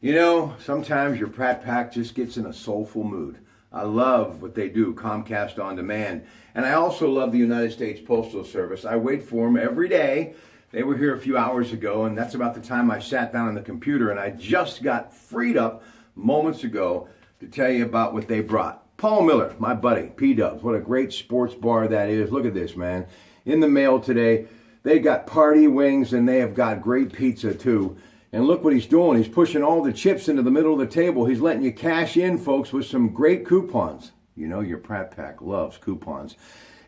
You know, sometimes your Pratt Pack just gets in a soulful mood. I love what they do, Comcast On Demand. And I also love the United States Postal Service. I wait for them every day. They were here a few hours ago, and that's about the time I sat down on the computer, and I just got freed up moments ago to tell you about what they brought. Paul Miller, my buddy, P-Dubs, what a great sports bar that is. Look at this, man. In the mail today, they got party wings, and they have got great pizza, too. And look what he's doing. He's pushing all the chips into the middle of the table. He's letting you cash in, folks, with some great coupons. You know, your Pratt Pack loves coupons.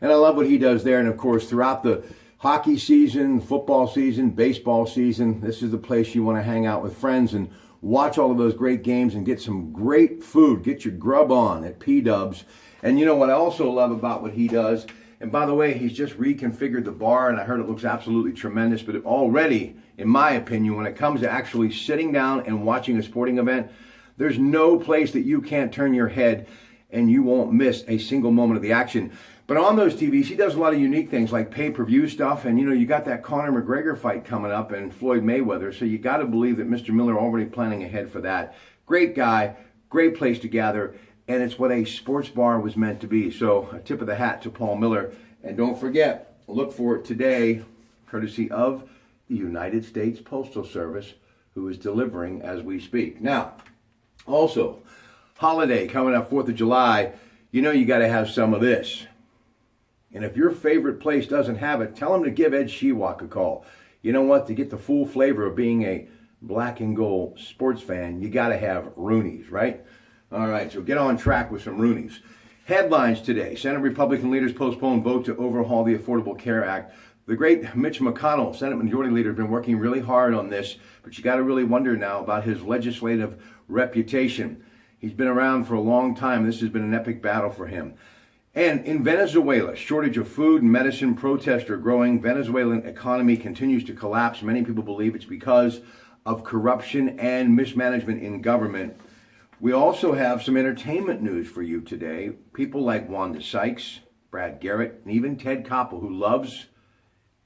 And I love what he does there. And, of course, throughout the hockey season, football season, baseball season, this is the place you want to hang out with friends and watch all of those great games and get some great food. Get your grub on at P-Dubs. And you know what I also love about what he does? And by the way, he's just reconfigured the bar, and I heard it looks absolutely tremendous. But already, in my opinion, when it comes to actually sitting down and watching a sporting event, there's no place that you can't turn your head and you won't miss a single moment of the action. But on those TVs, he does a lot of unique things like pay-per-view stuff. And, you know, you got that Conor McGregor fight coming up and Floyd Mayweather. So you got to believe that Mr. Miller already planning ahead for that. Great guy, great place to gather. And it's what a sports bar was meant to be. So a tip of the hat to Paul Miller. And don't forget, look for it today, courtesy of the United States Postal Service, who is delivering as we speak. Now, also, holiday coming up, 4th of July, you know you got to have some of this. And if your favorite place doesn't have it, tell them to give Ed Shewak a call. You know what? To get the full flavor of being a black and gold sports fan, you got to have Rooney's, right? All right, so get on track with some Rooney's. Headlines today. Senate Republican leaders postpone vote to overhaul the Affordable Care Act. The great Mitch McConnell, Senate Majority Leader, has been working really hard on this, but you got to really wonder now about his legislative reputation. He's been around for a long time. This has been an epic battle for him. And in Venezuela, shortage of food and medicine, protests are growing. Venezuelan economy continues to collapse. Many people believe it's because of corruption and mismanagement in government. We also have some entertainment news for you today. People like Wanda Sykes, Brad Garrett, and even Ted Koppel, who loves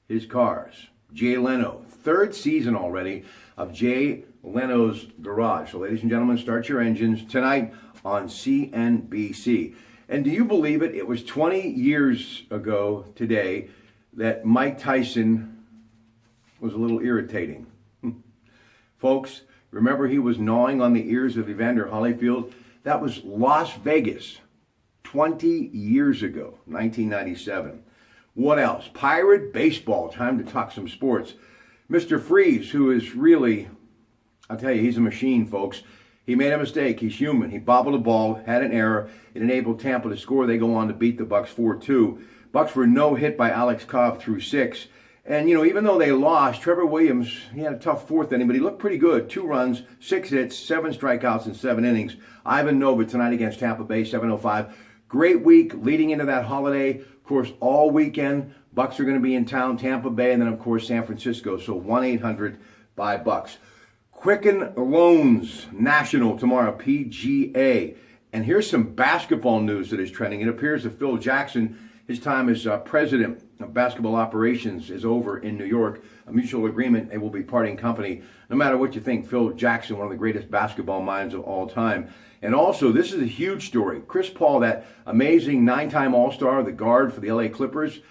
his cars. Jay Leno, third season already of Jay Leno's Garage. So ladies and gentlemen, start your engines tonight on CNBC. And do you believe it? It was 20 years ago today that Mike Tyson was a little irritating. Folks, remember he was gnawing on the ears of Evander Holyfield? That was Las Vegas 20 years ago, 1997. What else? Pirate baseball. Time to talk some sports. Mr. Freeze, who is really, I'll tell you, he's a machine, folks. He made a mistake. He's human. He bobbled a ball, had an error. It enabled Tampa to score. They go on to beat the Bucks 4-2. Bucks were no hit by Alex Cobb through 6. And, you know, even though they lost, Trevor Williams, he had a tough fourth inning, but he looked pretty good. 2 runs, 6 hits, 7 strikeouts in 7 innings. Ivan Nova tonight against Tampa Bay, 7:05. Great week leading into that holiday. Of course, all weekend, Bucks are going to be in town, Tampa Bay, and then, of course, San Francisco. So 1-800-BUY-BUCKS. Quicken Loans National tomorrow, PGA. And here's some basketball news that is trending. It appears that Phil Jackson, his time as president of basketball operations is over in New York. A mutual agreement, they will be parting company. No matter what you think, Phil Jackson, one of the greatest basketball minds of all time. And also, this is a huge story. Chris Paul, that amazing 9-time All-Star, the guard for the LA Clippers,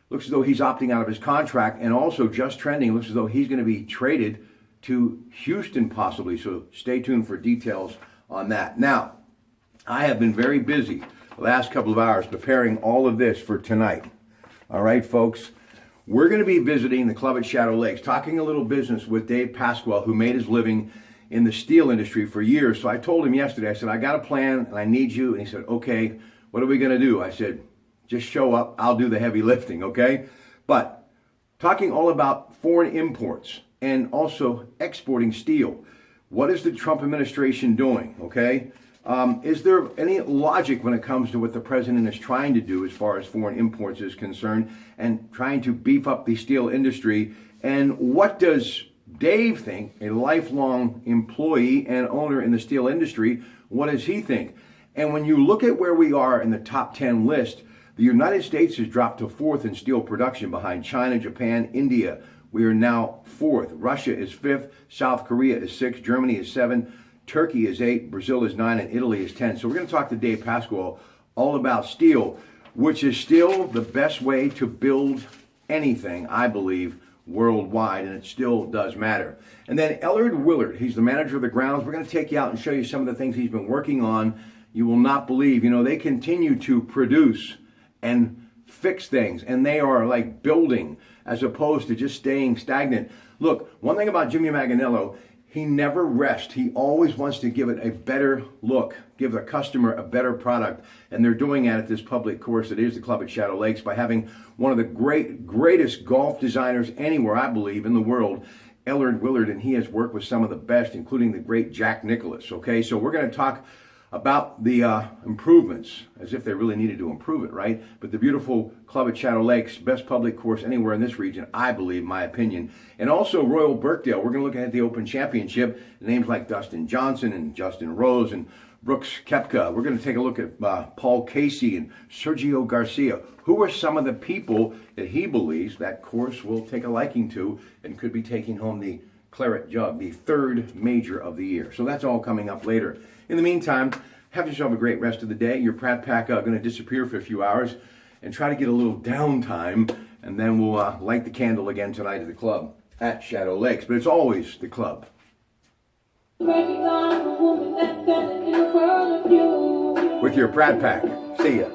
looks as though he's opting out of his contract. And also, just trending, looks as though he's going to be traded to Houston possibly. So stay tuned for details on that. Now, I have been very busy the last couple of hours preparing all of this for tonight. All right, folks, we're going to be visiting the club at Shadow Lakes, talking a little business with Dave Pasquale, who made his living in the steel industry for years. So I told him yesterday, I said, I got a plan and I need you. And he said, okay, what are we going to do? I said, just show up. I'll do the heavy lifting, okay? But talking all about foreign imports and also exporting steel. What is the Trump administration doing, okay? Is there any logic when it comes to what the president is trying to do as far as foreign imports is concerned and trying to beef up the steel industry? And what does Dave think, a lifelong employee and owner in the steel industry, what does he think? And when you look at where we are in the top 10 list, the United States has dropped to 4th in steel production behind China, Japan, India. We are now 4th. Russia is 5th. South Korea is 6th. Germany is 7th. Turkey is 8, Brazil is 9, and Italy is 10. So we're going to talk to Dave Pasquale all about steel, which is still the best way to build anything, I believe, worldwide, and it still does matter. And then Ellard Willard, he's the manager of the grounds. We're going to take you out and show you some of the things he's been working on. You will not believe, they continue to produce and fix things, and they are like building as opposed to just staying stagnant. Look, one thing about Jimmy Manganiello, he never rests. He always wants to give it a better look, give the customer a better product. And they're doing that at this public course that is the club at Shadow Lakes by having one of the greatest golf designers anywhere, I believe, in the world, Ellard Willard. And he has worked with some of the best, including the great Jack Nicklaus. Okay, so we're going to talk about the improvements, as if they really needed to improve it, right? But the beautiful club at Shadow Lakes, best public course anywhere in this region, I believe, my opinion. And also Royal Birkdale. We're going to look at the Open Championship. Names like Dustin Johnson and Justin Rose and Brooks Koepka. We're going to take a look at Paul Casey and Sergio Garcia. Who are some of the people that he believes that course will take a liking to and could be taking home the Claret Jug, the third major of the year. So that's all coming up later. In the meantime, have yourself a great rest of the day. Your Pratt Pack going to disappear for a few hours and try to get a little downtime, and then we'll light the candle again tonight at the club at Shadow Lakes. But it's always the club. With your Pratt Pack. See ya.